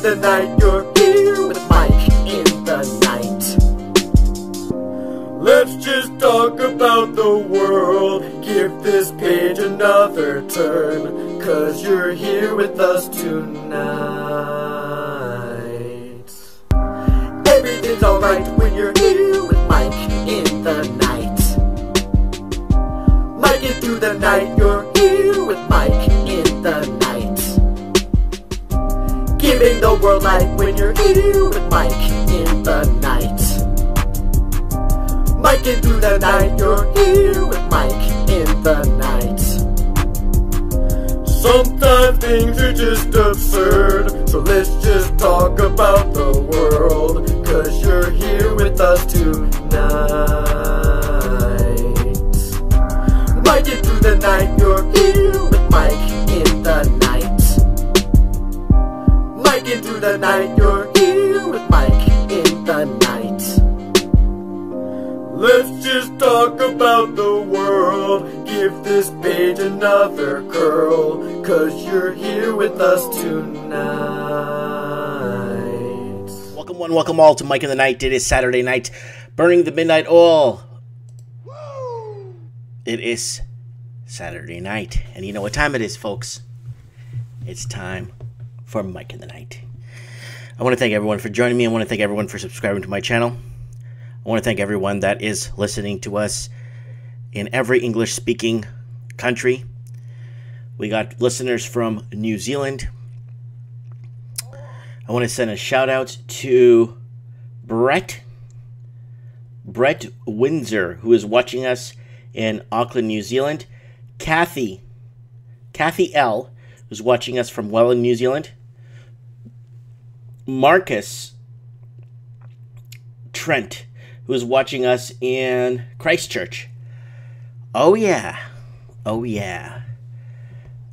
the night, you're here with Mike in the night. Let's just talk about the world, give this page another turn, 'cause you're here with us tonight. Everything's alright when you're here with Mike in the night. Mike it through the night, you're here with Mike in the night. Giving the world light when you're here with Mike in the night. Mike it through the night, you're here with Mike in the night. Sometimes things are just absurd, so let's just talk about the world, 'cause you're here with us tonight. Mike it through the night, you're here with Mike in the night. Mike it through the night, you're here with Mike in the night. Let's just talk about the world, give this page another curl, 'cause you're here with us tonight. Welcome all to Mike in the Night. It is Saturday night, burning the midnight oil. It is Saturday night, and you know what time it is, folks. It's time for Mike in the Night. I want to thank everyone for joining me. I want to thank everyone for subscribing to my channel. I want to thank everyone that is listening to us in every English-speaking country. We got listeners from New Zealand. I want to send a shout-out to Brett Windsor, who is watching us in Auckland, New Zealand. Kathy L., who's watching us from Welland, New Zealand. Marcus Trent, who is watching us in Christchurch. Oh yeah. Oh yeah.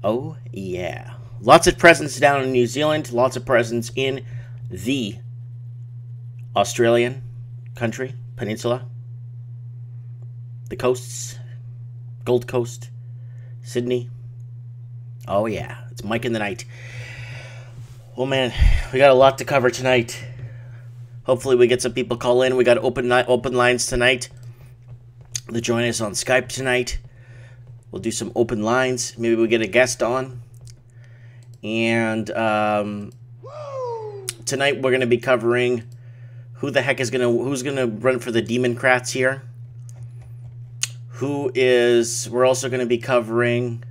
Oh yeah. Lots of presents down in New Zealand. Lots of presents in the Australian country, peninsula. The coasts. Gold Coast. Sydney. Oh yeah. It's Mike in the Night. Oh man, we got a lot to cover tonight. Hopefully we get some people call in. We got open lines tonight. They'll join us on Skype tonight. We'll do some open lines. Maybe we'll get a guest on. And tonight we're gonna be covering who's gonna run for the Democrats here. We're also gonna be covering.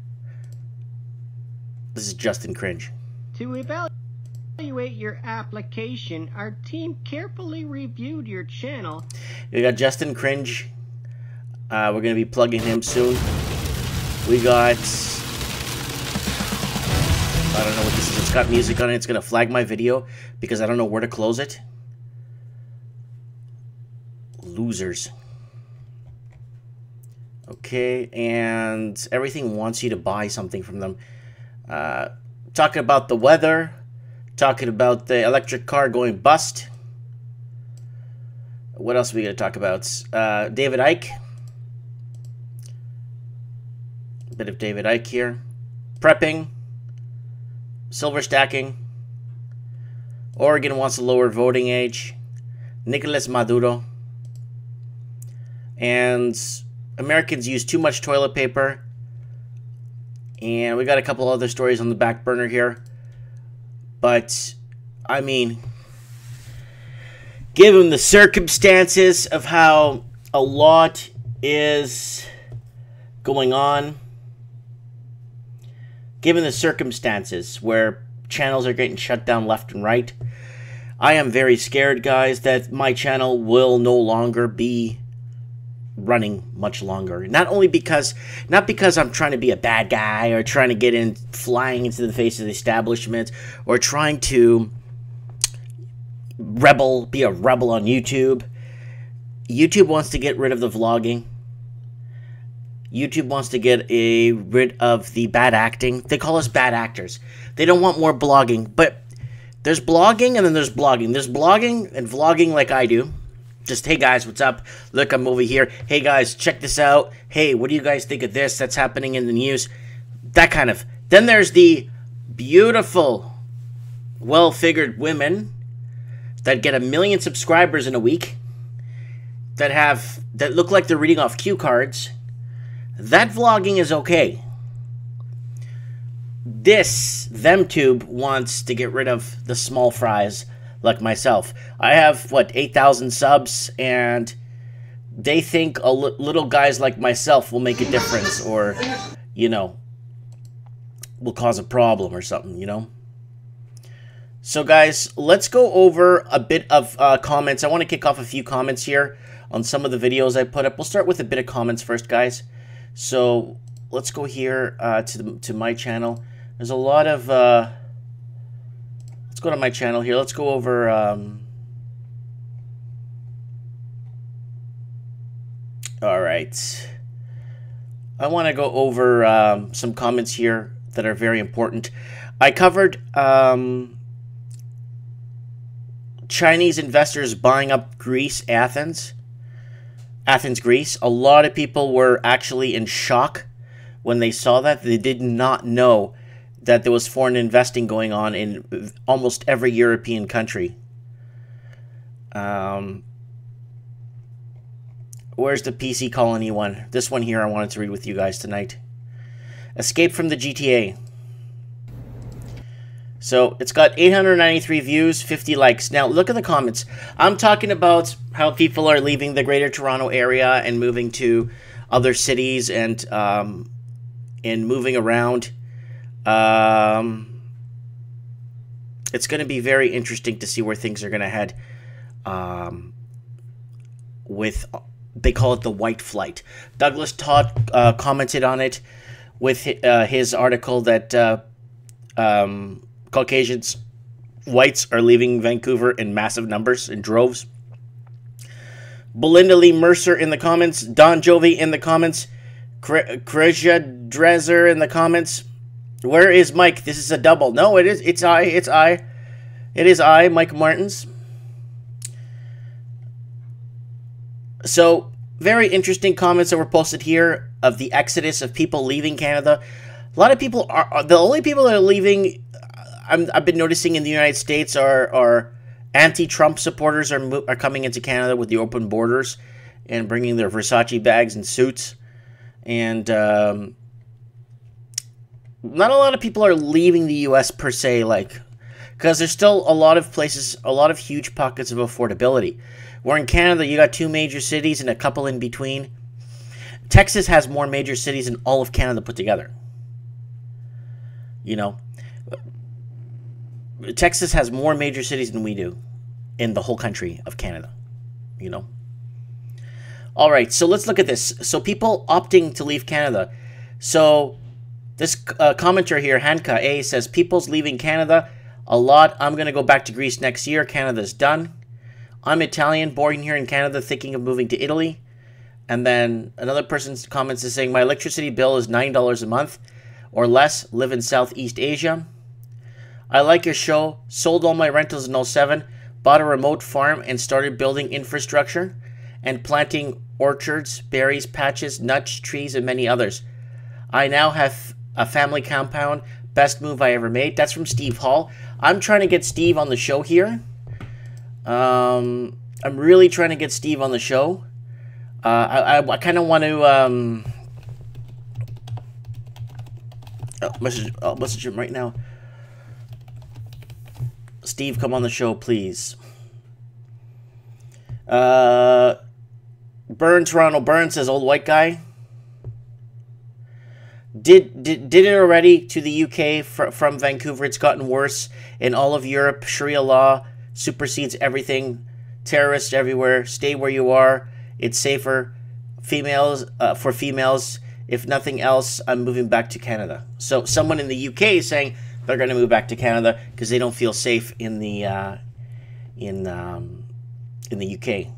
This is Justin Cringe. To evaluate your application, our team carefully reviewed your channel. We got Justin Cringe. We're going to be plugging him soon. We got... I don't know what this is. It's got music on it. It's going to flag my video because I don't know where to close it. Losers. Okay, and everything wants you to buy something from them. Talking about the weather. Talking about the electric car going bust. What else are we going to talk about? David Icke. A bit of David Icke here. Prepping. Silver stacking. Oregon wants to lower voting age. Nicolas Maduro. And Americans use too much toilet paper. And we got a couple other stories on the back burner here. But, I mean, given the circumstances of how a lot is going on, given the circumstances where channels are getting shut down left and right, I am very scared, guys, that my channel will no longer be running much longer. Not because I'm trying to be a bad guy or trying to get in flying into the face of the establishment or trying to be a rebel on YouTube. YouTube wants to get rid of the vlogging. YouTube wants to get rid of the bad acting. They call us bad actors. They don't want more blogging, but there's blogging and then there's blogging. There's blogging and vlogging like I do. Just, hey guys, what's up? Look, I'm over here. Hey guys, check this out. Hey, what do you guys think of this that's happening in the news? That kind of. Then there's the beautiful well-figured women that get 1 million subscribers in a week, that look like they're reading off cue cards, that vlogging is okay. This ThemeTube wants to get rid of the small fries like myself. I have, what, 8,000 subs, and they think little guys like myself will make a difference, or, you know, will cause a problem or something, you know? So, guys, let's go over a bit of comments. I want to kick off a few comments here on some of the videos I put up. We'll start with a bit of comments first, guys. So, let's go here to my channel. There's a lot of... let's go to my channel here. Let's go over... all right. I want to go over some comments here that are very important. I covered Chinese investors buying up Greece, Athens, Greece. A lot of people were actually in shock when they saw that. They did not know that there was foreign investing going on in almost every European country. Where's the PC Colony one? This one here I wanted to read with you guys tonight. Escape from the GTA. So, it's got 893 views, 50 likes. Now, look at the comments. I'm talking about how people are leaving the Greater Toronto area and moving to other cities and moving around. It's going to be very interesting to see where things are going to head with... They call it the white flight. Douglas Todd commented on it with his article that Caucasians, whites, are leaving Vancouver in massive numbers, in droves. Belinda Lee Mercer in the comments. Don Jovi in the comments. Kreja Drezer in the comments. Where is Mike? This is a double. No, it is. It's I. It's I. It is I, Mike Martins. So, very interesting comments that were posted here of the exodus of people leaving Canada. A lot of people are... The only people that are leaving, I've been noticing in the United States, are anti-Trump supporters are coming into Canada with the open borders and bringing their Versace bags and suits. And not a lot of people are leaving the U.S. per se, like... Because there's still a lot of places, a lot of huge pockets of affordability. Where in Canada, you got 2 major cities and a couple in between. Texas has more major cities than all of Canada put together. You know? Texas has more major cities than we do in the whole country of Canada. You know? Alright, so let's look at this. So people opting to leave Canada. So this commenter here, Hanka A, says, people's leaving Canada a lot. I'm going to go back to Greece next year. Canada's done. I'm Italian, born here in Canada, thinking of moving to Italy. And then another person's comments is saying, my electricity bill is $9 a month or less, live in Southeast Asia. I like your show, sold all my rentals in 07, bought a remote farm and started building infrastructure and planting orchards, berries, patches, nuts, trees, and many others. I now have a family compound, best move I ever made. That's from Steve Hall. I'm trying to get Steve on the show here. I'm really trying to get Steve on the show. I kind of want to message him right now. Steve, come on the show, please. Burn Toronto. Burn says, old white guy. Did it already to the UK from Vancouver. It's gotten worse in all of Europe. Sharia law supersedes everything. Terrorists everywhere. Stay where you are. It's safer. Females for females. If nothing else, I'm moving back to Canada. So someone in the UK is saying they're going to move back to Canada because they don't feel safe in the UK.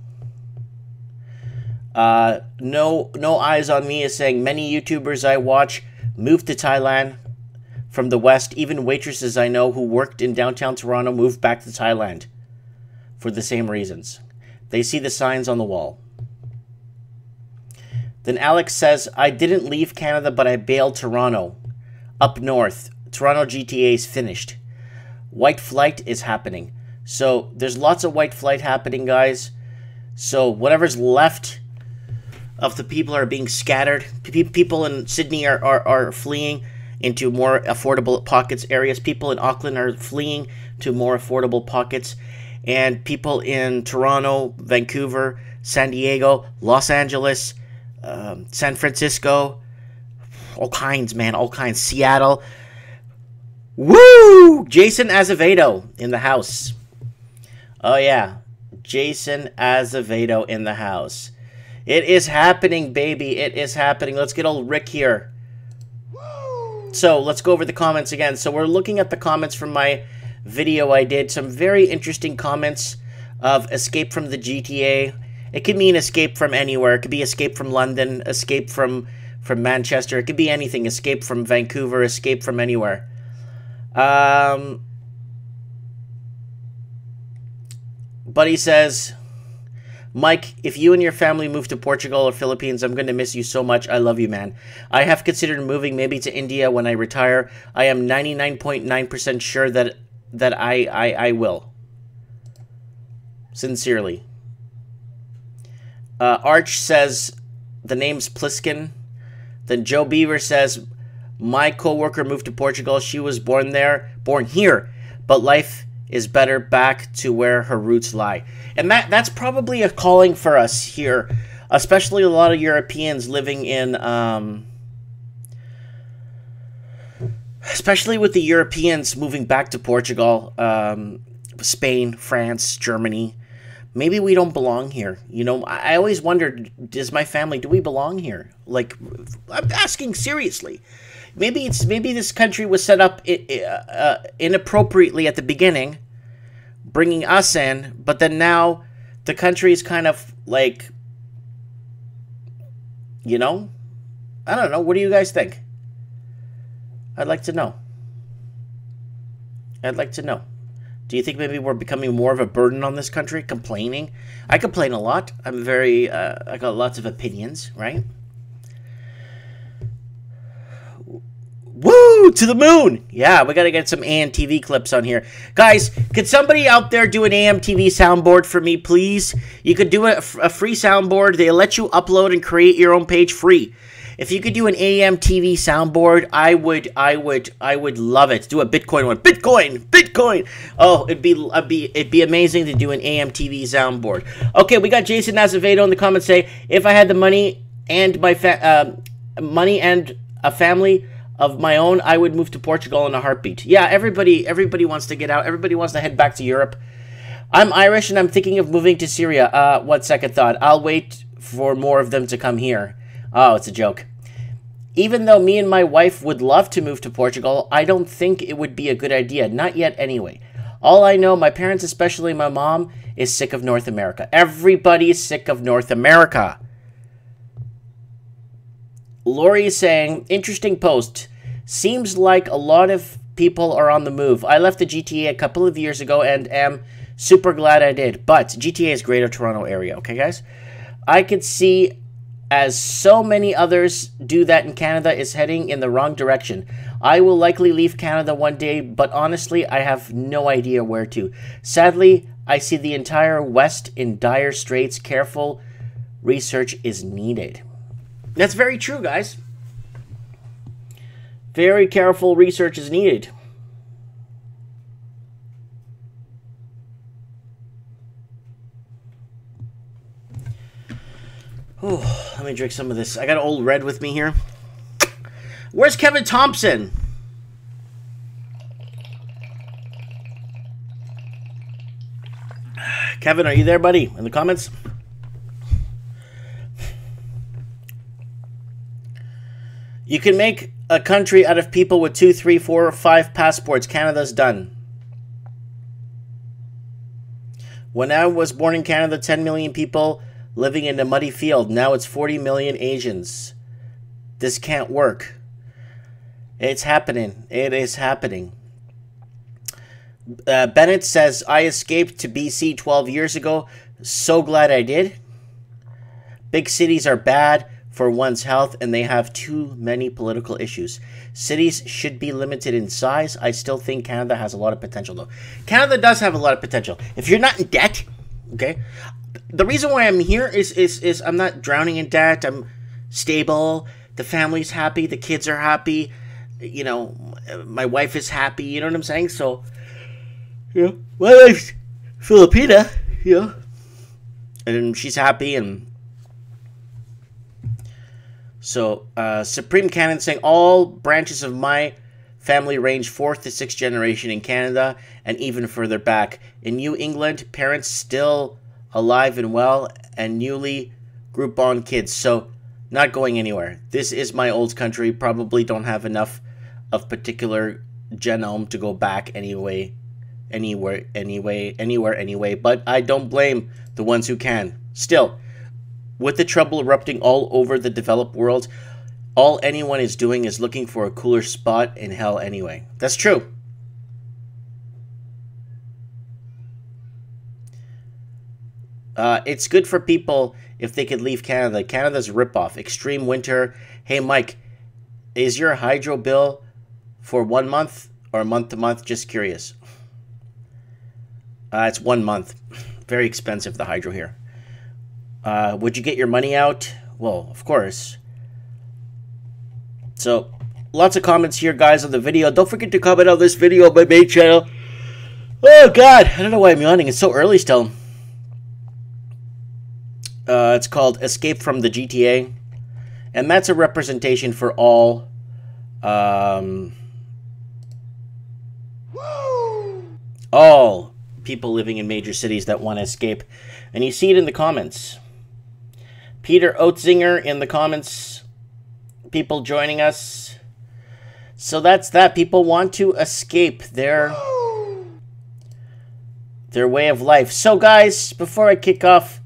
No eyes on me is saying many YouTubers I watch moved to Thailand from the West. Even waitresses I know who worked in downtown Toronto moved back to Thailand for the same reasons. They see the signs on the wall. Then Alex says, I didn't leave Canada, but I bailed Toronto. Up north. Toronto GTA is finished. white flight is happening. So there's lots of white flight happening, guys. So whatever's left of the people are being scattered. People in Sydney are fleeing into more affordable pockets areas. People in Auckland are fleeing to more affordable pockets. And people in Toronto, Vancouver, San Diego, Los Angeles, San Francisco, all kinds, man, all kinds. Seattle. Woo! Jason Azevedo in the house. Oh, yeah. Jason Azevedo in the house. It is happening, baby. It is happening. Let's get old Rick here. So, let's go over the comments again. So, we're looking at the comments from my video I did. Some very interesting comments of escape from the GTA. It could mean escape from anywhere. It could be escape from London, escape from Manchester. It could be anything. Escape from Vancouver, escape from anywhere. Buddy says, Mike, if you and your family move to Portugal or Philippines, I'm going to miss you so much. I love you, man. I have considered moving maybe to India when I retire. I am 99.9% sure that I will. Sincerely. Arch says, the name's Pliskin. Then Joe Beaver says, my coworker moved to Portugal. She was born here, but life is better back to where her roots lie. And that's probably a calling for us here, especially a lot of Europeans living in, especially with the Europeans moving back to Portugal, Spain, France, Germany. Maybe we don't belong here. You know, I always wondered, does my family, do we belong here? Like, I'm asking seriously. Maybe this country was set up inappropriately at the beginning, bringing us in, but then now the country is kind of like, you know, I don't know. What do you guys think? I'd like to know. I'd like to know. Do you think maybe we're becoming more of a burden on this country? Complaining? I complain a lot. I'm very, I got lots of opinions, right? Woo! To the moon! Yeah, we gotta get some AMTV clips on here. Guys, could somebody out there do an AMTV soundboard for me, please? You could do a free soundboard. They let you upload and create your own page free. If you could do an AMTV soundboard, I would love it. Do a Bitcoin one. Bitcoin! Oh, it'd be amazing to do an AMTV soundboard. Okay, we got Jason Azevedo in the comments say, if I had the money and money and a family of my own, I would move to Portugal in a heartbeat. Yeah, everybody wants to get out. Everybody wants to head back to Europe. I'm Irish and I'm thinking of moving to Syria. What second thought? I'll wait for more of them to come here. Oh, it's a joke. Even though me and my wife would love to move to Portugal, I don't think it would be a good idea. Not yet anyway. All I know, my parents, especially my mom, is sick of North America. Everybody is sick of North America. Lori is saying, interesting post. Seems like a lot of people are on the move. I left the GTA a couple of years ago and am super glad I did. But GTA is Greater Toronto Area, okay, guys? I could see as so many others do that in Canada is heading in the wrong direction. I will likely leave Canada one day, but honestly, I have no idea where to. Sadly, I see the entire West in dire straits. Careful research is needed. That's very true, guys. Very careful research is needed. Oh, let me drink some of this. I got Old Red with me here. Where's Kevin Thompson? Kevin, are you there, buddy? In the comments? You can make a country out of people with 2, 3, 4, or 5 passports. Canada's done. When I was born in Canada, 10 million people living in a muddy field. Now it's 40 million Asians. This can't work. It's happening. It is happening. Bennett says, I escaped to BC 12 years ago. So glad I did. Big cities are bad for one's health, and they have too many political issues. Cities should be limited in size. I still think Canada has a lot of potential, though. Canada does have a lot of potential. If you're not in debt, okay? The reason why I'm here is I'm not drowning in debt. I'm stable. The family's happy. The kids are happy. You know, my wife is happy. You know what I'm saying? So, you know, my wife's Filipina, you know, and she's happy. And so, Supreme Canon saying all branches of my family range 4th to 6th generation in Canada and even further back. In New England, parents still alive and well, and newly group-born kids, so not going anywhere. This is my old country. Probably don't have enough of particular genome to go back anyway, but I don't blame the ones who can. Still, with the trouble erupting all over the developed world, all anyone is doing is looking for a cooler spot in hell anyway. That's true. It's good for people if they could leave Canada. Canada's a ripoff. Extreme winter. Hey, Mike, is your hydro bill for 1 month or month to month? Just curious. It's 1 month. Very expensive, the hydro here. Would you get your money out? Well, of course. So, lots of comments here, guys, on the video. Don't forget to comment on this video on my main channel. Oh, God. I don't know why I'm yawning. It's so early still. It's called Escape from the GTA. And that's a representation for all people living in major cities that want to escape. And you see it in the comments. Peter Oetzinger in the comments. People joining us. So that's that. People want to escape their way of life. So, guys, before I kick off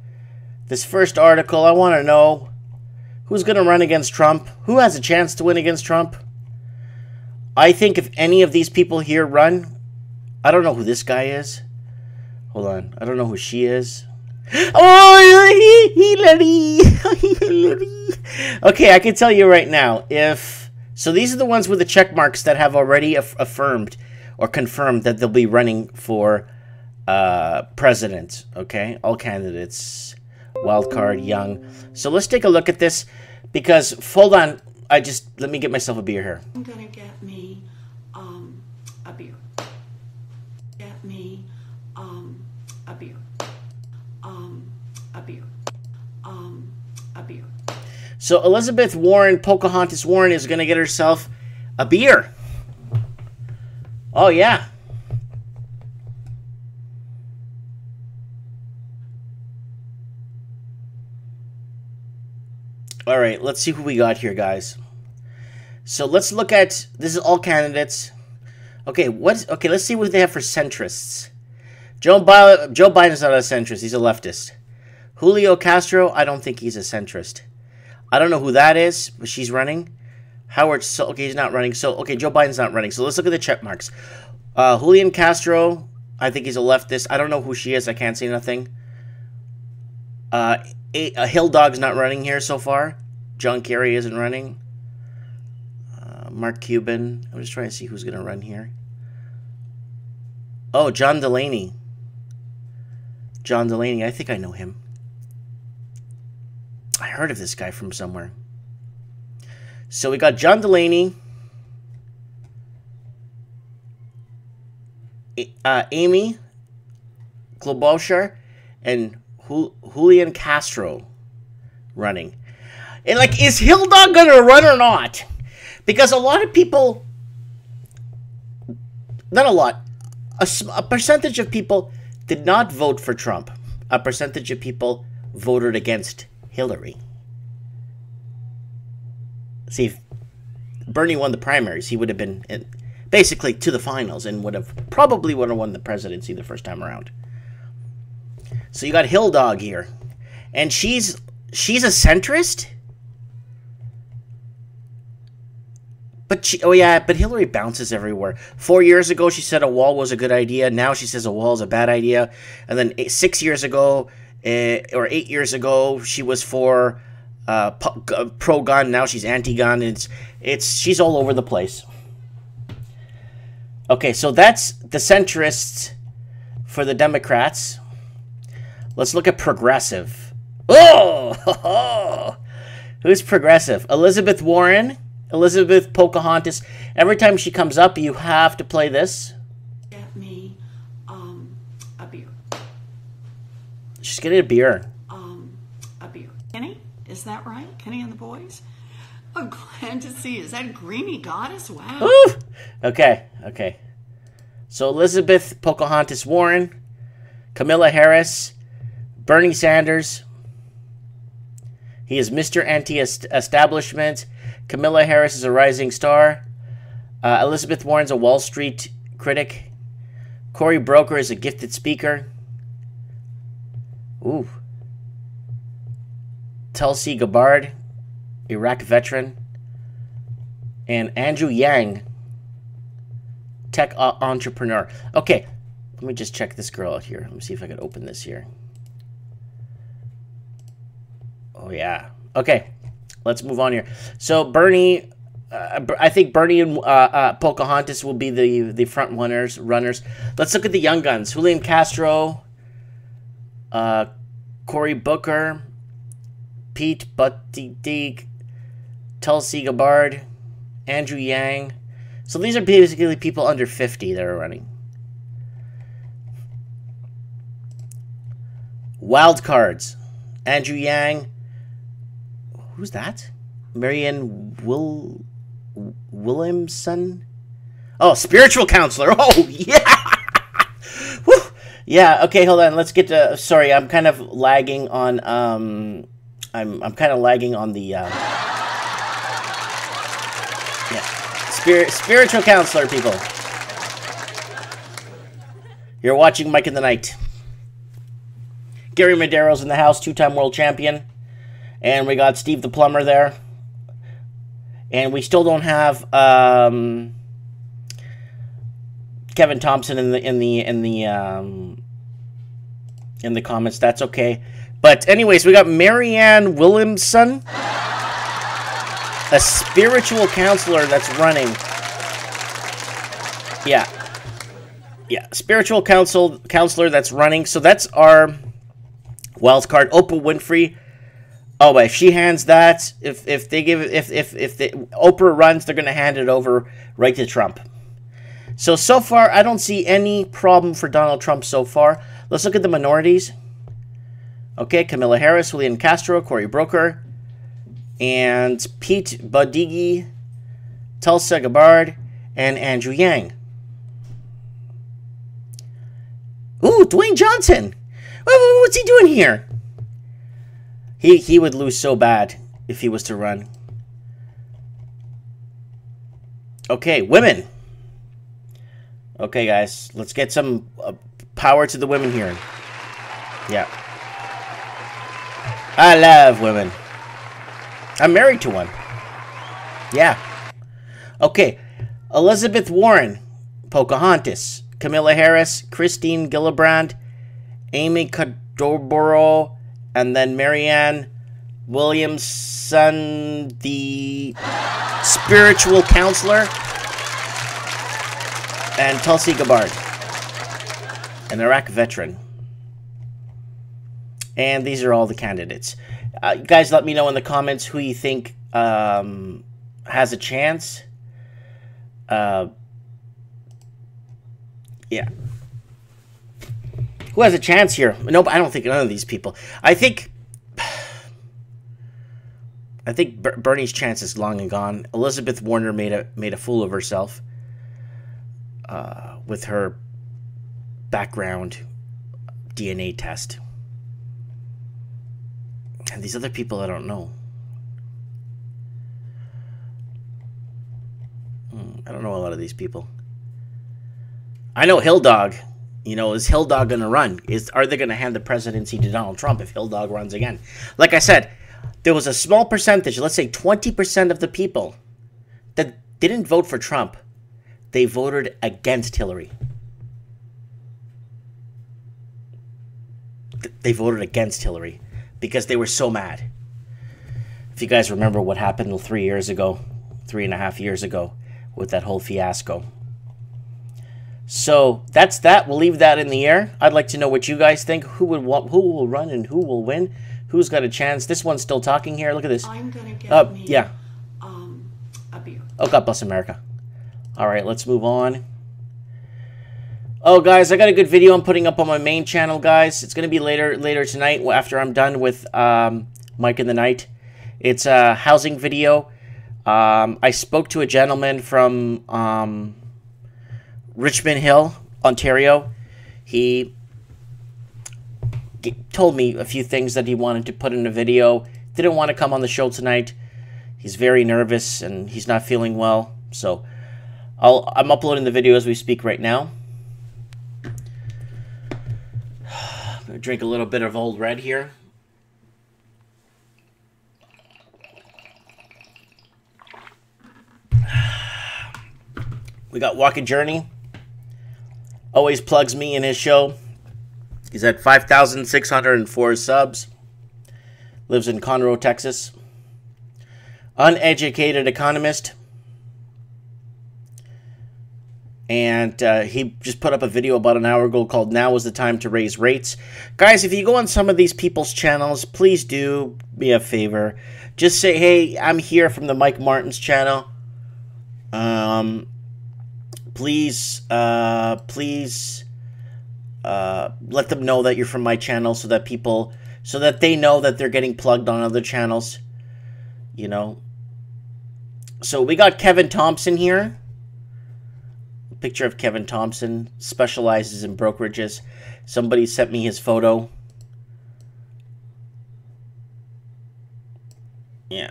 this first article, I want to know who's going to run against Trump. Who has a chance to win against Trump? I think if any of these people here run, I don't know who this guy is. Hold on. I don't know who she is. Oh, Hillary. Okay, I can tell you right now. So these are the ones with the check marks that have already affirmed or confirmed that they'll be running for president. Okay, all candidates. Wildcard, Young. So let's take a look at this, because, hold on, let me get myself a beer here. I'm gonna get me a beer. Get me a beer. A beer. A beer. So Elizabeth Warren, Pocahontas Warren, is gonna get herself a beer. Oh, yeah. All right, let's see who we got here, guys. So let's look at, this is all candidates. Okay, let's see what they have for centrists. Joe Biden's not a centrist, he's a leftist. Julio Castro, I don't think he's a centrist. I don't know who that is, but she's running. Okay, he's not running. So, okay, Joe Biden's not running. So let's look at the check marks. Julian Castro, I think he's a leftist. I don't know who she is, I can't say nothing. Hill Dog's not running here so far. John Kerry isn't running. Mark Cuban. I'm just trying to see who's going to run here. Oh, John Delaney. John Delaney. I think I know him. I heard of this guy from somewhere. So we got John Delaney. Amy Klobuchar and Julian Castro running. And, like, is Hill Dog going to run or not? Because a lot of people, not a lot, a percentage of people did not vote for Trump. A percentage of people voted against Hillary. See, if Bernie won the primaries, he would have been basically to the finals and probably would have won the presidency the first time around. So you got Hill Dog here, and she's a centrist. But but Hillary bounces everywhere. 4 years ago, she said a wall was a good idea. Now she says a wall is a bad idea. And then 6 years ago, or 8 years ago, she was for pro-gun. Now she's anti-gun. She's all over the place. Okay, so that's the centrists for the Democrats. Let's look at progressive. Oh! Who's progressive? Elizabeth Warren. Elizabeth Pocahontas. Every time she comes up, you have to play this. Get me a beer. She's getting a beer. A beer. Kenny, is that right? Kenny and the boys? I'm glad to see. Is that Greeny Goddess? Wow. Woo! Okay, okay. So Elizabeth Pocahontas Warren, Kamala Harris, Bernie Sanders. He is Mr. Anti-Establishment. Kamala Harris is a rising star. Elizabeth Warren's a Wall Street critic. Cory Booker is a gifted speaker. Ooh. Tulsi Gabbard, Iraq veteran. And Andrew Yang, tech entrepreneur. Okay, let me just check this girl out here. Let me see if I can open this here. Oh, yeah. Okay, let's move on here. So Bernie, I think Bernie and Pocahontas will be the front runners. Let's look at the young guns. Julian Castro, Cory Booker, Pete Buttigieg, Tulsi Gabbard, Andrew Yang. So these are basically people under 50 that are running. Wild cards. Andrew Yang. Who's that? Marianne Williamson? Oh, spiritual counselor. Oh, yeah. Woo. Yeah, okay, hold on. Let's get to... Sorry, I'm kind of lagging on... I'm kind of lagging on the... Yeah. Spiritual counselor, people. You're watching Mike in the Night. Gary Madero's in the house, 2-time world champion. And we got Steve the Plumber there. And we still don't have Kevin Thompson in the comments. That's okay. But anyways, we got Marianne Williamson, a spiritual counselor that's running. Yeah. Yeah, spiritual counselor that's running. So that's our wild card. Oprah Winfrey. Oh, if she hands that, if Oprah runs, they're going to hand it over right to Trump. So far, I don't see any problem for Donald Trump so far. Let's look at the minorities. Okay, Kamala Harris, Julian Castro, Cory Booker, and Pete Buttigieg, Tulsi Gabbard, and Andrew Yang. Ooh, Dwayne Johnson. What's he doing here? He would lose so bad if he was to run. Okay, women. Okay, guys, let's get some power to the women here. Yeah. I love women. I'm married to one. Yeah. Okay, Elizabeth Warren, Pocahontas, Kamala Harris, Christine Gillibrand, Amy Cordoboro, and then Marianne Williamson, the spiritual counselor, and Tulsi Gabbard, an Iraq veteran. And these are all the candidates. Guys, let me know in the comments who you think has a chance. Yeah. Who has a chance here? No, I don't think none of these people. I think Bernie's chance is long and gone. Elizabeth Warren made a fool of herself with her background DNA test. And these other people, I don't know. I don't know a lot of these people. I know Hill Dog. You know, is Hill Dog going to run? Are they going to hand the presidency to Donald Trump if Hill Dog runs again? Like I said, there was a small percentage, let's say 20% of the people that didn't vote for Trump. They voted against Hillary. They voted against Hillary because they were so mad. If you guys remember what happened 3 years ago, 3.5 years ago, with that whole fiasco. So that's that. We'll leave that in the air. I'd like to know what you guys think. Who will run and who will win? Who's got a chance? This one's still talking here. Look at this. I'm gonna get me yeah. A beer. Oh, God bless America. All right, let's move on. Oh, guys, I got a good video I'm putting up on my main channel, guys. It's gonna be later tonight after I'm done with Mike in the Night. It's a housing video. I spoke to a gentleman from Richmond Hill, Ontario. He told me a few things that he wanted to put in a video. Didn't want to come on the show tonight. He's very nervous and he's not feeling well. So I'm uploading the video as we speak right now. I'm going to drink a little bit of Old Red here. We got Walk a Journey. Always plugs me in his show. He's at 5,604 subs. Lives in Conroe, Texas. Uneducated Economist. And he just put up a video about an hour ago called Now is the Time to Raise Rates. Guys, if you go on some of these people's channels, please do me a favor. Just say, hey, I'm here from the Mike Martin's channel. Please let them know that you're from my channel so that they know that they're getting plugged on other channels, you know. So we got Kevin Thompson here. A picture of Kevin Thompson, specializes in brokerages. Somebody sent me his photo. Yeah.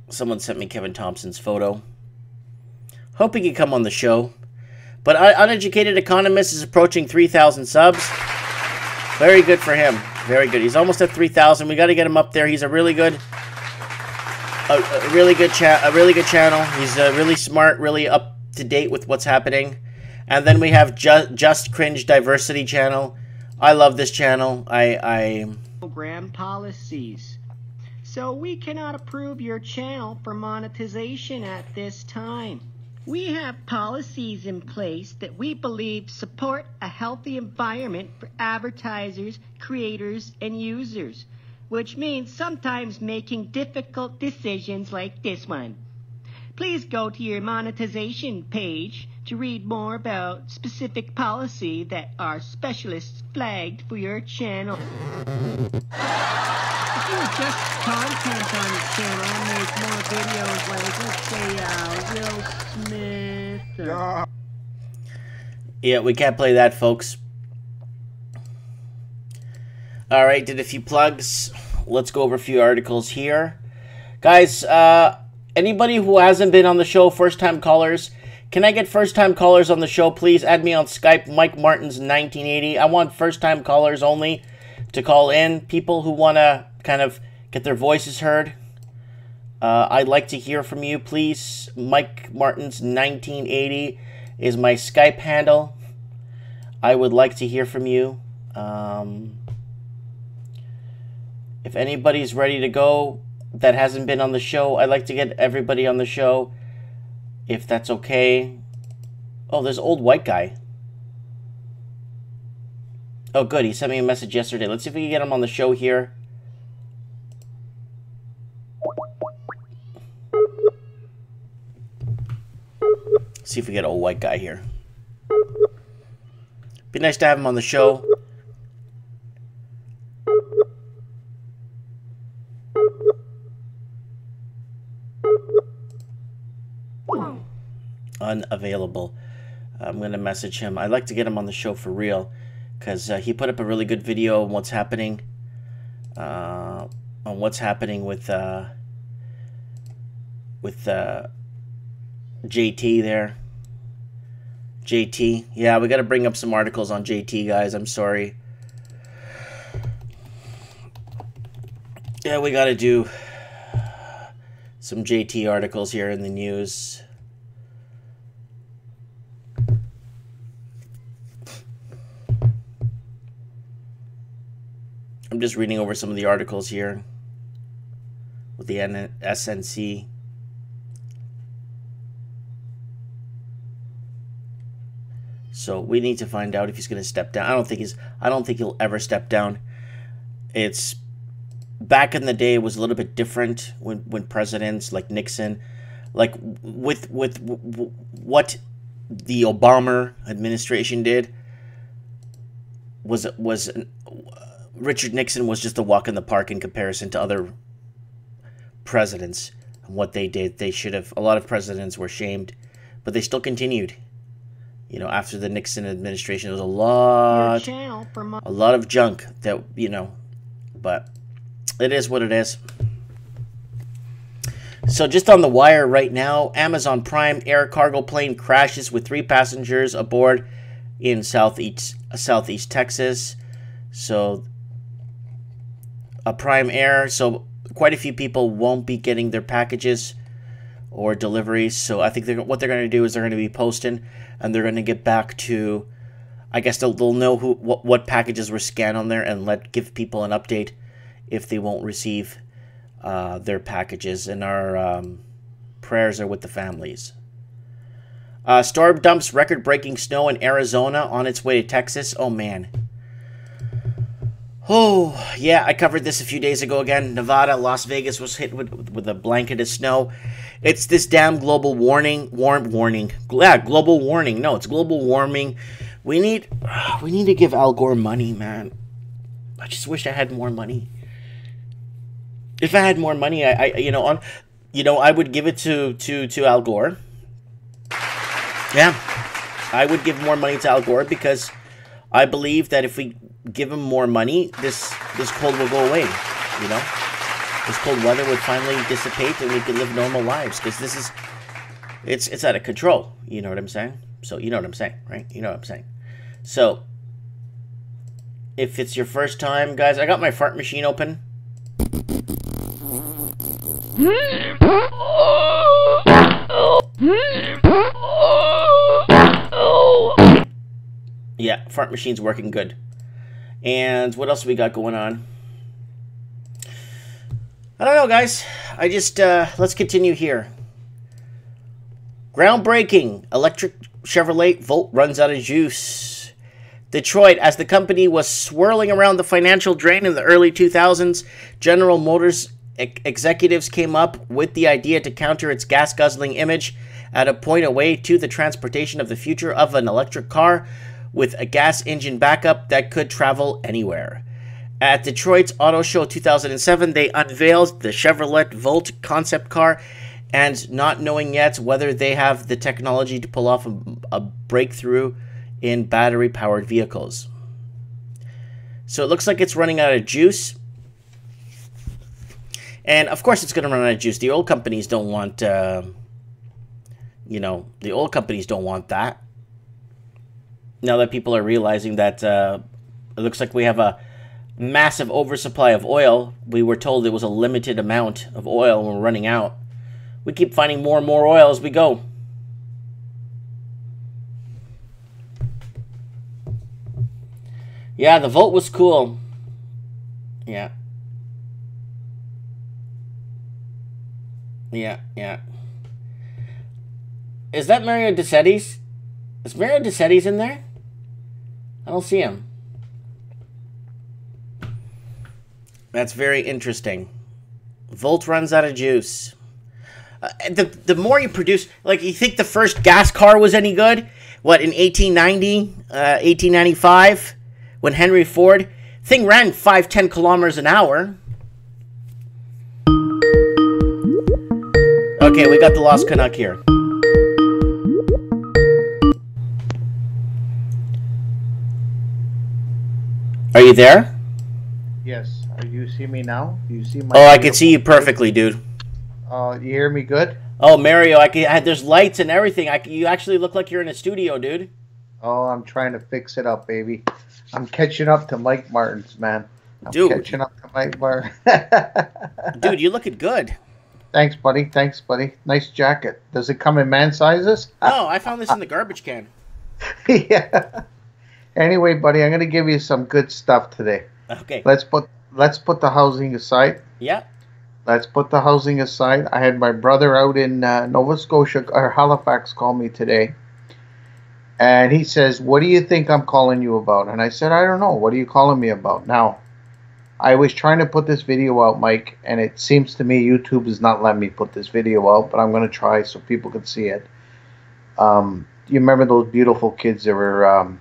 Someone sent me Kevin Thompson's photo. Hope he can come on the show. But Uneducated Economist is approaching 3,000 subs. Very good for him. Very good. He's almost at 3,000. We got to get him up there. He's a really good, channel. He's really smart, really up to date with what's happening. And then we have Just Cringe Diversity channel. I love this channel. Program policies. So we cannot approve your channel for monetization at this time. We have policies in place that we believe support a healthy environment for advertisers, creators, and users, which means sometimes making difficult decisions like this one. Please go to your monetization page to read more about specific policy that our specialists flagged for your channel. If you adjust content on your channel and make more videos like, let's say, Will Smith. Yeah, we can't play that, folks. Alright, did a few plugs. Let's go over a few articles here. Guys, anybody who hasn't been on the show, first-time callers, can I get first-time callers on the show, please? Add me on Skype, Mike Martins 1980. I want first-time callers only to call in. People who want to kind of get their voices heard. I'd like to hear from you, please. Mike Martins 1980 is my Skype handle. I would like to hear from you. If anybody's ready to go that hasn't been on the show, I'd like to get everybody on the show, if that's okay. Oh, there's Old White Guy. Oh, good. He sent me a message yesterday. Let's see if we can get him on the show here. See if we get Old White Guy here. Be nice to have him on the show. Unavailable. I'm going to message him. I'd like to get him on the show for real, because he put up a really good video on what's happening. With JT there. JT. Yeah, we got to bring up some articles on JT, guys. I'm sorry. Yeah, we got to do some JT articles here in the news. I'm just reading over some of the articles here with the SNC. So we need to find out if he's going to step down. I don't think he'll ever step down. It's back in the day, it was a little bit different when presidents like Nixon, like with what the Obama administration did was Richard Nixon was just a walk in the park in comparison to other presidents. And what they did, they should have. A lot of presidents were shamed, but they still continued. You know, after the Nixon administration, there was a lot of junk that, you know, but it is what it is. So just on the wire right now, Amazon Prime air cargo plane crashes with 3 passengers aboard in southeast Texas. So a Prime Air, so quite a few people won't be getting their packages or deliveries. So I think what they're going to do is they're going to be posting, and they're going to get back to, I guess they'll know what packages were scanned on there, and give people an update if they won't receive their packages. And our prayers are with the families. Storm dumps record-breaking snow in Arizona on its way to Texas. Oh man. Oh yeah, I covered this a few days ago again. Nevada, Las Vegas was hit with a blanket of snow. It's this damn global warming. Yeah, global warming. No, it's global warming. We need to give Al Gore money, man. I just wish I had more money. If I had more money, I would give it to Al Gore. Yeah, I would give more money to Al Gore because I believe that if we give him more money, this cold will go away. You know, this cold weather would finally dissipate, and we could live normal lives. Because it's out of control. You know what I'm saying? So you know what I'm saying, right? You know what I'm saying. So if it's your first time, guys, I got my fart machine open. Yeah, fart machine's working good. And what else we got going on? I don't know, guys. I just, let's continue here. Groundbreaking. Electric Chevrolet Volt runs out of juice. Detroit, as the company was swirling around the financial drain in the early 2000s, General Motors executives came up with the idea to counter its gas-guzzling image at a point away to the transportation of the future of an electric car with a gas engine backup that could travel anywhere. At Detroit's Auto Show 2007, they unveiled the Chevrolet Volt concept car, and not knowing yet whether they have the technology to pull off a breakthrough in battery-powered vehicles. So it looks like it's running out of juice. And of course it's going to run out of juice. The old companies don't want, the old companies don't want that. Now that people are realizing that it looks like we have a massive oversupply of oil. We were told it was a limited amount of oil and we're running out. We keep finding more and more oil as we go. Yeah, the Volt was cool. Yeah. Yeah. Is that Mario DeCettis? Is Mario DeCettis in there? I don't see him. That's very interesting. Volt runs out of juice. The more you produce, like, you think the first gas car was any good? What, in 1890, 1895, when Henry Ford, thing ran 5-10 kilometers an hour. Okay, we got the Lost CanucK here. Are you there? Yes. Are you see me now? Do you see my? Oh, I can see you perfectly, dude. You hear me good? Oh, Mario, there's lights and everything. You actually look like you're in a studio, dude. Oh, I'm trying to fix it up, baby. I'm catching up to Mike Martin's, man. Dude. Catching up to Mike Martin. Dude, you're looking good. Thanks, buddy. Nice jacket. Does it come in man sizes? No, I found this in the garbage can. Yeah. Anyway, buddy, I'm going to give you some good stuff today. Okay. Let's put the housing aside. Yeah. Let's put the housing aside. I had my brother out in Nova Scotia or Halifax call me today, and he says, "What do you think I'm calling you about?" And I said, "I don't know. What are you calling me about?" Now, I was trying to put this video out, Mike, and it seems to me YouTube is not letting me put this video out, but I'm going to try so people can see it. You remember those beautiful kids that were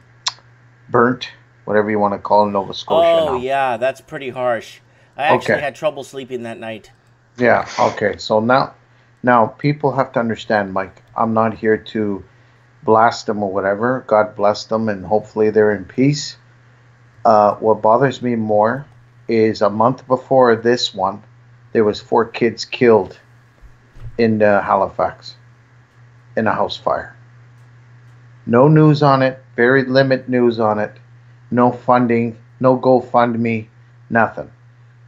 burnt, whatever you want to call it, in Nova Scotia now? Oh, yeah, that's pretty harsh. I actually Okay. had trouble sleeping that night. Yeah, okay. So now people have to understand, Mike, I'm not here to blast them or whatever. God bless them, and hopefully they're in peace. What bothers me more is a month before this one, there was 4 kids killed in Halifax in a house fire. No news on it, very limited news on it, no funding, no GoFundMe, nothing.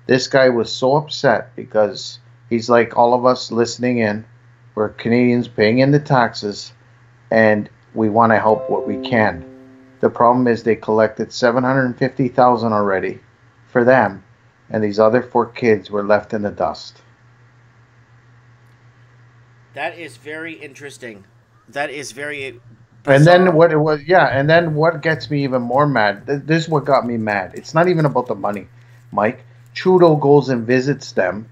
This guy was so upset because he's like all of us listening in. We're Canadians paying in the taxes, and we want to help what we can. The problem is they collected $750,000 already for them, and these other 4 kids were left in the dust. That is very interesting. That is very And bizarre. then what it was, yeah, and then what gets me even more mad, this is what got me mad. It's not even about the money, Mike. Trudeau goes and visits them,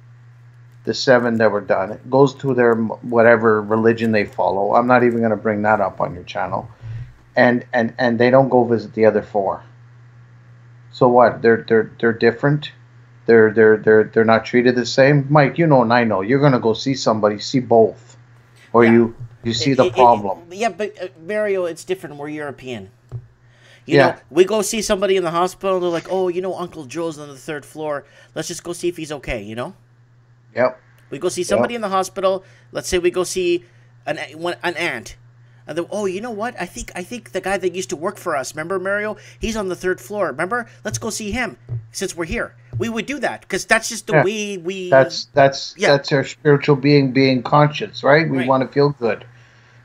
the 7 that were done. It goes to their whatever religion they follow. I'm not even going to bring that up on your channel. And they don't go visit the other 4. So what? They're different. They're not treated the same. Mike, you know, and I know, you're going to go see somebody, see both, or Yeah. you see the problem. Yeah, but Mario, it's different. We're European. You Yeah. know, we go see somebody in the hospital, and they're like, "Oh, you know, Uncle Joe's on the 3rd floor. Let's just go see if he's okay." You know. Yep. We go see somebody in the hospital. Let's say we go see an aunt, and then, oh, you know what? I think the guy that used to work for us, remember Mario? He's on the 3rd floor. Remember? Let's go see him since we're here. We would do that because that's just the way we. That's our spiritual being conscious, right? We Right. want to feel good.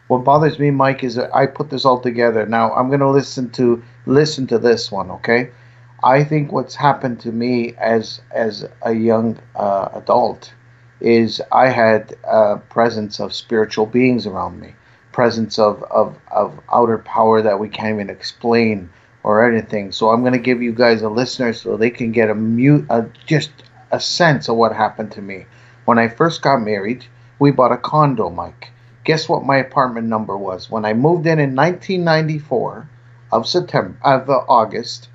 What bothers me, Mike, is that I put this all together. Now I'm going to listen to this one, okay? I think what's happened to me as a young adult is I had presence of spiritual beings around me, presence of outer power that we can't even explain or anything. So I'm going to give you guys a listener so they can get just a sense of what happened to me. When I first got married, we bought a condo, Mike. Guess what my apartment number was? When I moved in 1994 of August,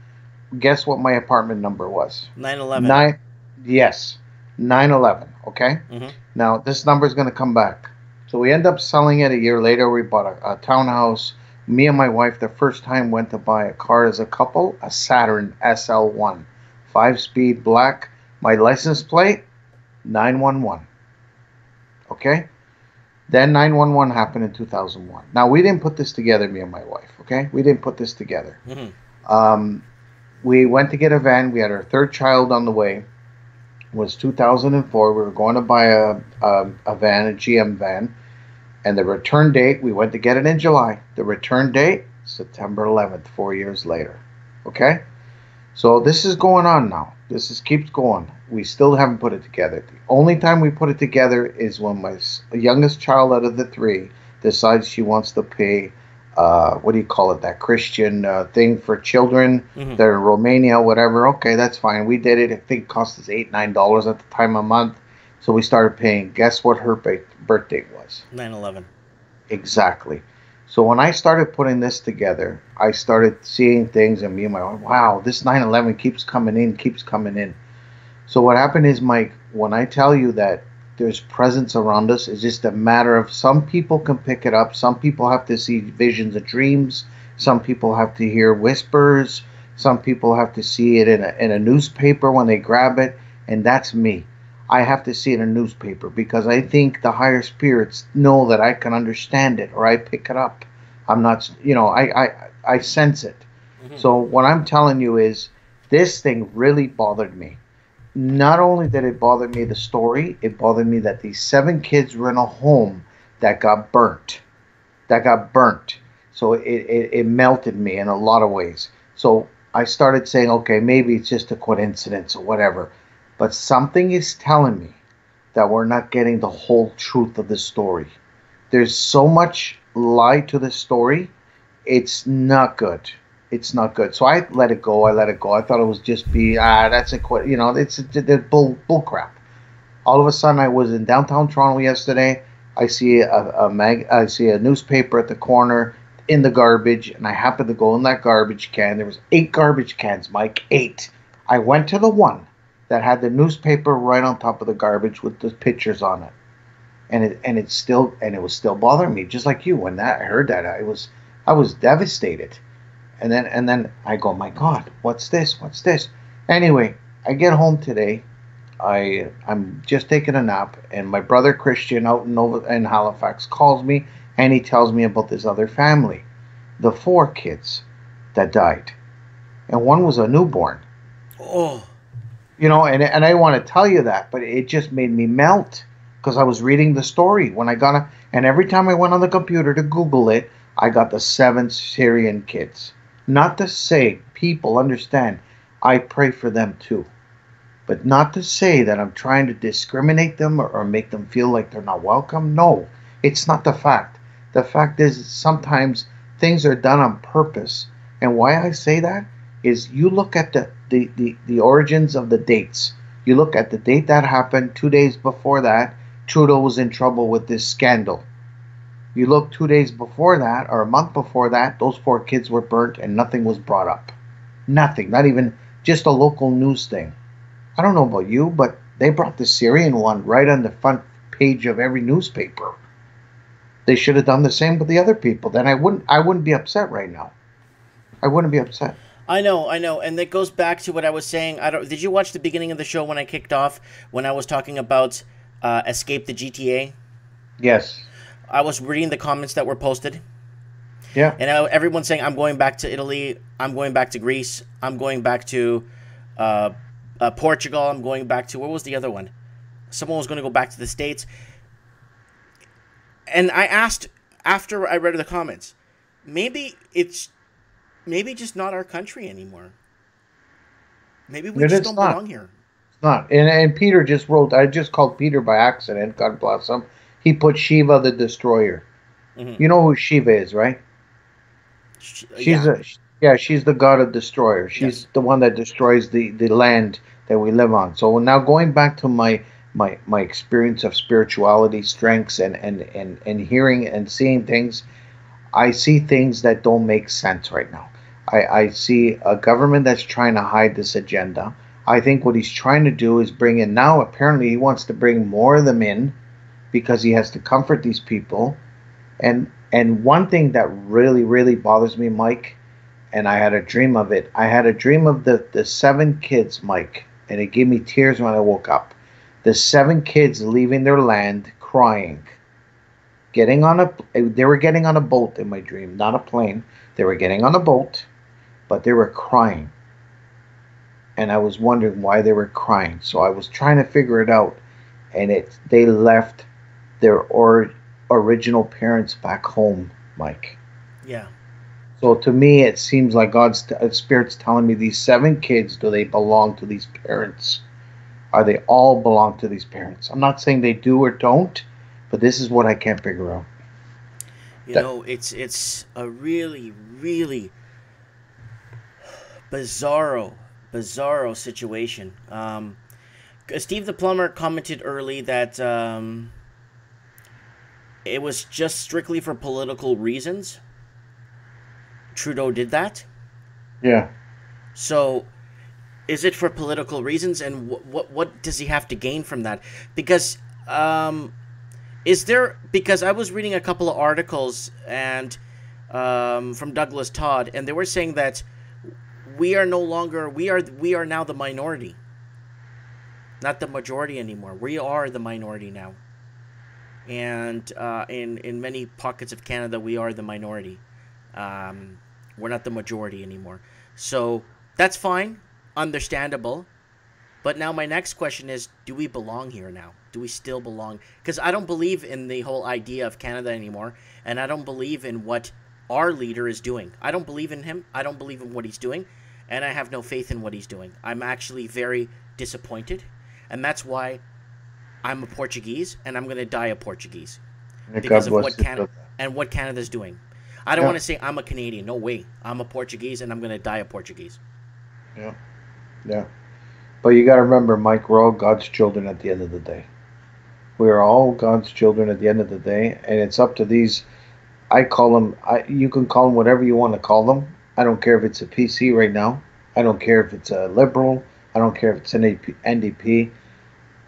guess what my apartment number was? 9/11. Yes, 9/11, okay? Mhm. Now, this number is going to come back. So we end up selling it a year later. We bought a townhouse. Me and my wife, the first time, went to buy a car as a couple, a Saturn SL1, 5-speed black. My license plate, 911. Okay? Then 911 happened in 2001. Now, we didn't put this together, me and my wife, okay? We didn't put this together. Mhm. We went to get a van. We had our 3rd child on the way. It was 2004. We were going to buy a van, a GM van. And the return date, we went to get it in July. The return date, September 11th, 4 years later. Okay? So this is going on now. This keeps going. We still haven't put it together. The only time we put it together is when my youngest child out of the 3 decides she wants to pay, what do you call it, that Christian thing for children. Mhm. They're in Romania, whatever. Okay, that's fine. We did it. I think it cost us $8, $9 at the time a month. So we started paying. Guess what her birth date was? 9/11. Exactly. So when I started putting this together, I started seeing things, and me and my wife, wow, this 9/11 keeps coming in. So what happened is, Mike, when I tell you that there's presence around us, it's just a matter of some people can pick it up. Some people have to see visions of dreams. Some people have to hear whispers. Some people have to see it in a newspaper when they grab it, and that's me. I have to see it in a newspaper because I think the higher spirits know that I can understand it, or I pick it up. I'm not, I sense it. So what I'm telling you is this thing really bothered me. Not only did it bother me, the story, it bothered me that these 7 kids were in a home that got burnt. So it melted me in a lot of ways. So I started saying, okay, maybe it's just a coincidence or whatever. But something is telling me that we're not getting the whole truth of the story. There's so much lie to the story. It's not good. It's not good. So I let it go. I let it go. I thought it was just that's a quit. It's bull crap. All of a sudden, I was in downtown Toronto yesterday. I see I see a newspaper at the corner in the garbage, and I happened to go in that garbage can. There was 8 garbage cans, Mike, 8. I went to the one that had the newspaper right on top of the garbage with the pictures on it, and it was still bothering me, just like you. When I heard that, I was devastated, and then I go, my God, what's this? What's this? Anyway, I get home today. I'm just taking a nap, and my brother Christian out in Halifax calls me, and he tells me about this other family, the 4 kids that died, and one was a newborn. Oh, And I want to tell you that, but it just made me melt because I was reading the story and every time I went on the computer to Google it, I got the 7 Syrian kids. Not to say, people understand, I pray for them too. But not to say that I'm trying to discriminate them or make them feel like they're not welcome. No, it's not the fact. The fact is sometimes things are done on purpose. And why I say that is you look at the origins of the dates. You look at the date that happened, 2 days before that, Trudeau was in trouble with this scandal. You look 2 days before that, or a month before that, those 4 kids were burnt and nothing was brought up. Nothing, not even just a local news thing. I don't know about you, but they brought the Syrian one right on the front page of every newspaper. They should have done the same with the other people. Then I wouldn't be upset right now. I wouldn't be upset. I know, and that goes back to what I was saying. Did you watch the beginning of the show when I kicked off, when I was talking about Escape the GTA? Yes. I was reading the comments that were posted. Yeah. And everyone's saying, I'm going back to Italy, I'm going back to Greece, I'm going back to Portugal, I'm going back to, what was the other one? Someone was going to go back to the States. And I asked, after I read the comments, maybe it's just not our country anymore. Maybe we just don't belong here. It's not. And Peter just wrote, I just called Peter by accident, God bless him. He put Shiva the Destroyer. Mm-hmm. You know who Shiva is, right? She's the god of destroyer. She's the one that destroys the land that we live on. So now going back to my experience of spirituality, strengths, and hearing and seeing things, I see things that don't make sense right now. I see a government that's trying to hide this agenda. I think what he's trying to do is bring in, now apparently he wants to bring more of them in because he has to comfort these people. And one thing that really, really bothers me, Mike, and I had a dream of it. I had a dream of the 7 kids, Mike, and it gave me tears when I woke up. The 7 kids leaving their land crying. They were getting on a boat in my dream, not a plane. They were getting on a boat, but they were crying. And I was wondering why they were crying. So I was trying to figure it out. And they left their original parents back home, Mike. Yeah. So to me, it seems like God's Spirit's telling me these 7 kids, do they belong to these parents? Are they all belong to these parents? I'm not saying they do or don't, but this is what I can't figure out. It's a really, really bizarro situation. Steve the Plumber commented early that it was just strictly for political reasons. Trudeau did that. Yeah. So, is it for political reasons, and what does he have to gain from that? Because because I was reading a couple of articles and from Douglas Todd, and they were saying that we are now the minority, not the majority anymore. We are the minority now, and in many pockets of Canada, we are the minority. We're not the majority anymore. So that's fine, understandable. But now my next question is, do we belong here now? Do we still belong? Because I don't believe in the whole idea of Canada anymore, and I don't believe in what our leader is doing. I don't believe in him. I don't believe in what he's doing, and I have no faith in what he's doing. I'm actually very disappointed, and that's why I'm a Portuguese, and I'm going to die a Portuguese And because God of bless what Canada's doing. I don't Yeah. want to say I'm a Canadian. No way. I'm a Portuguese, and I'm going to die a Portuguese. Yeah, yeah. But you got to remember, Mike, we're all God's children at the end of the day. We are all God's children at the end of the day, and it's up to these. I call them. You can call them whatever you want to call them. I don't care if it's a PC right now. I don't care if it's a liberal. I don't care if it's an NDP.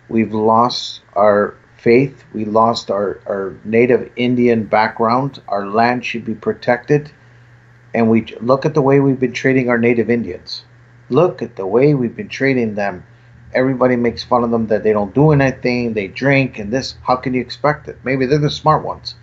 We've lost our faith. We lost our native Indian background. Our land should be protected. And we look at the way we've been treating our native Indians. Look at the way we've been treating them. Everybody makes fun of them that they don't do anything, they drink and this. How can you expect it? Maybe they're the smart ones.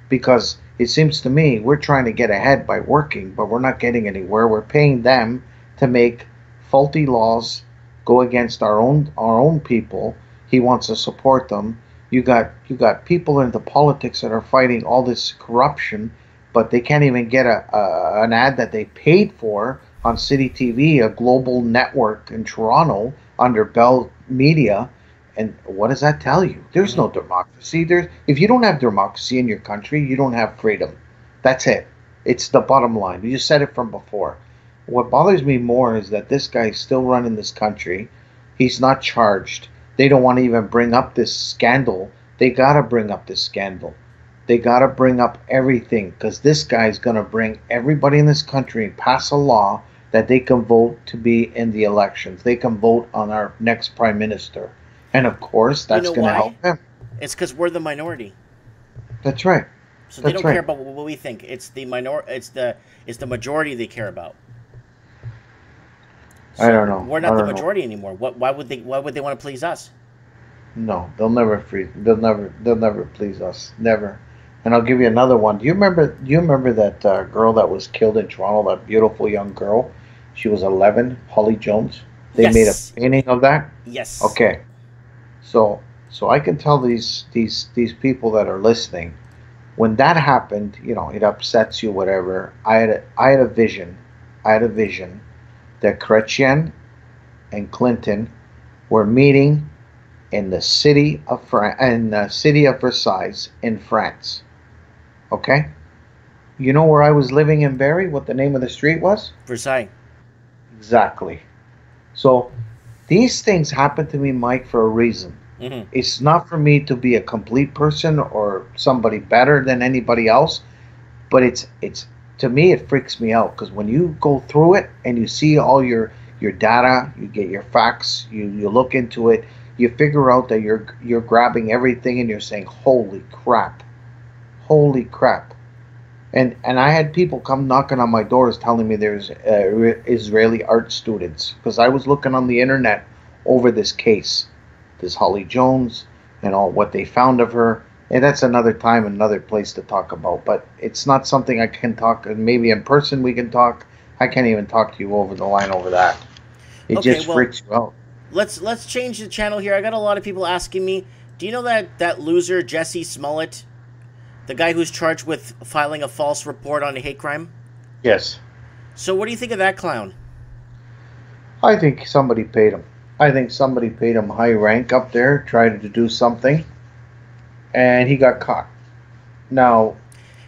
Because it seems to me we're trying to get ahead by working, but we're not getting anywhere. We're paying them to make faulty laws go against our own people. He wants to support them. You got people into politics that are fighting all this corruption, but they can't even get an ad that they paid for on City TV, a global network in Toronto under Bell Media. And what does that tell you? There's no democracy. If you don't have democracy in your country, you don't have freedom. That's it. It's the bottom line. You said it from before. What bothers me more is that this guy's still running this country. He's not charged. They don't want to even bring up this scandal. They got to bring up this scandal. They got to bring up everything because this guy's going to bring everybody in this country and pass a law that they can vote to be in the elections. They can vote on our next prime minister. And of course, that's going to help him. It's because we're the minority. That's right. So they don't care about what we think. It's the majority they care about. So I don't know. We're not the majority anymore. Why would they want to please us? No, they'll never please us. Never. And I'll give you another one. Do you remember that girl that was killed in Toronto? That beautiful young girl. She was 11. Holly Jones. They made a painting of that. Yes. Okay. So I can tell these people that are listening, when that happened, it upsets you, whatever. I had a vision. That Chrétien and Clinton were meeting in the city of Versailles in France. Okay? You know where I was living in Barrie? What the name of the street was? Versailles. Exactly. So these things happen to me, Mike, for a reason. Mm-hmm. It's not for me to be a complete person or somebody better than anybody else, but it's to me it freaks me out because when you go through it and you see all your data, you get your facts, you look into it, you figure out that you're grabbing everything and you're saying, holy crap. And I had people come knocking on my doors telling me there's Israeli art students because I was looking on the internet over this case, this Holly Jones and all what they found of her. And that's another time, another place to talk about. But it's not something I can talk. Maybe in person we can talk. I can't even talk to you over the line over that. It just freaks you out. Let's change the channel here. I got a lot of people asking me, do you know that loser Jesse Smollett, the guy who's charged with filing a false report on a hate crime? Yes. So what do you think of that clown? I think somebody paid him. I think somebody paid him high rank up there, tried to do something, and he got caught. Now,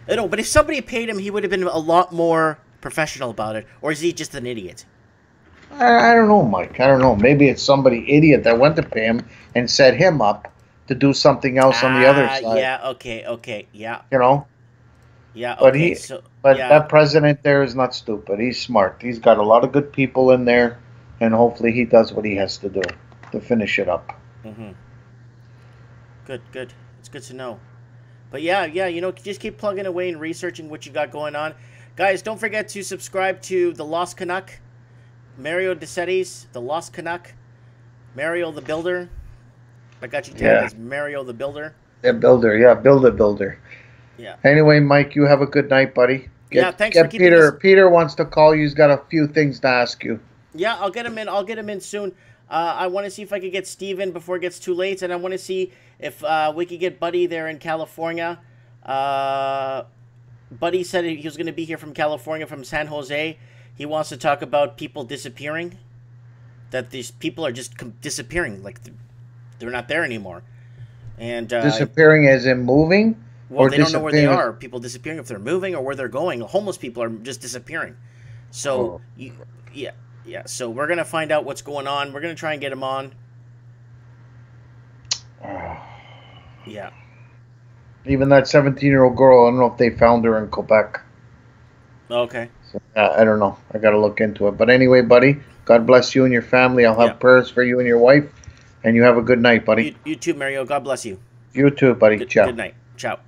no, but if somebody paid him, he would have been a lot more professional about it. Or is he just an idiot? I don't know, Mike. I don't know. Maybe it's somebody idiot that went to pay him and set him up to do something else on the other side. Yeah, okay, yeah. Yeah, okay. But yeah. That president there is not stupid. He's smart. He's got a lot of good people in there, and hopefully he does what he has to do to finish it up. Mm-hmm. Good. It's good to know. But yeah, just keep plugging away and researching what you got going on. Guys, don't forget to subscribe to The Lost CanucK, Mario DeCettis, The Lost CanucK, Mario the Builder. I got you tagged as Mario the Builder. The Builder, yeah, Builder. Yeah. Anyway, Mike, you have a good night, buddy. Thanks for keeping Peter. Peter wants to call you. He's got a few things to ask you. Yeah, I'll get him in soon. I want to see if I could get Steven before it gets too late, and I want to see if we could get Buddy there in California. Buddy said he was going to be here from California, from San Jose. He wants to talk about people disappearing, that these people are just disappearing, like they're not there anymore. And Disappearing as in moving? well, Or they don't know where they disappearing? are. People disappearing if they're moving or where they're going. Homeless people are just disappearing. So, yeah, yeah. So we're gonna find out what's going on. We're gonna try and get him on. Yeah. Even that 17-year-old girl, I don't know if they found her in Quebec. Okay. So, I don't know. I got to look into it. But anyway, buddy, God bless you and your family. I'll have Yeah. prayers for you and your wife. And you have a good night, buddy. You too, Mario. God bless you. You too, buddy. Good, Ciao. good night. Ciao.